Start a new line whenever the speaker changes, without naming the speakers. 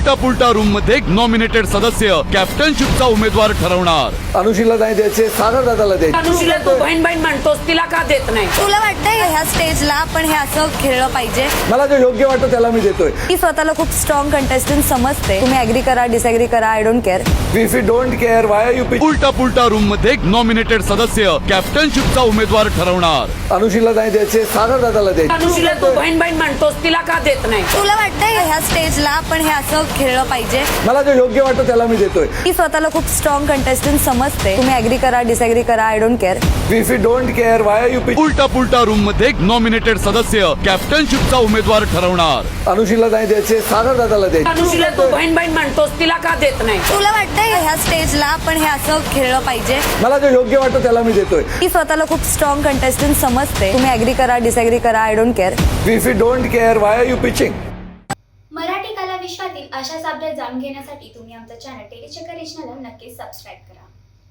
उलटा पुलटा रूम मध्ये नॉमिनेटेड सदस्य कॅप्टनशिपचा उमेदवार ठरवणार.
अनुशीला नाही द्यायचे, सागर दादाला द्यायचे.
अनुशीला तू बहीण बहीण म्हणतोस, तिला का देत नाही?
तुला वाटतंय ह्या स्टेजला आपण हे असं खेळलं पाहिजे?
मला जे योग्य वाटतं त्याला मी देतोय.
मी स्वतःला खूप स्ट्रॉंग कंटेस्टंट समजते. तुम्ही ऍग्री करा, डिसएग्री करा, I don't care.
If you don't care why are you pitch.
उलटा पुलटा रूम मध्ये नॉमिनेटेड सदस्य कॅप्टनशिपचा उमेदवार ठरवणार.
अनुशीला नाही द्यायचे, सागर दादाला द्यायचे.
अनुशीला तू बहीण बहीण म्हणतोस, तिला का देत नाही?
तुला वाटतंय ह्या स्टेजला आपण हे असं खेळलं पाहिजे?
मला जे योग्य वाटतं त्याला मी देतोय.
मी स्वतःला खूप स्ट्रॉंग कंटेस्टंट समजते. तुम्ही ऍग्री करा, डिसएग्री करा, I don't care.
If you don't care why are you pitch.
उलटा पुलटा रूम मध्ये नॉमिनेटेड सदस्य कॅप्टनशिपचा उमेदवार ठरवणार.
अनुशीला नाही द्यायचे, सागर दादाला द्यायचे.
अनुशीला तू बहीण बहीण म्हणतोस, तिला का देत नाही?
तुला वाटतंय ह्या स्टेजला आपण हे असं खेळलं पाहिजे?
मला जे योग्य वाटतं त्याला मी देतोय.
मी स्वतःला खूप स्ट्रॉंग कंटेस्टंट समजते. तुम्ही ऍग्री करा, डिसएग्री करा, I don't care.
If you don't care why are you pitching.
Marathi कला विश्वातील अशाच अपडेट जाणून घेण्यासाठी तुम्ही आमचं चॅनल टेलीचक्कर रिजनला नक्कीच सबस्क्राईब करा.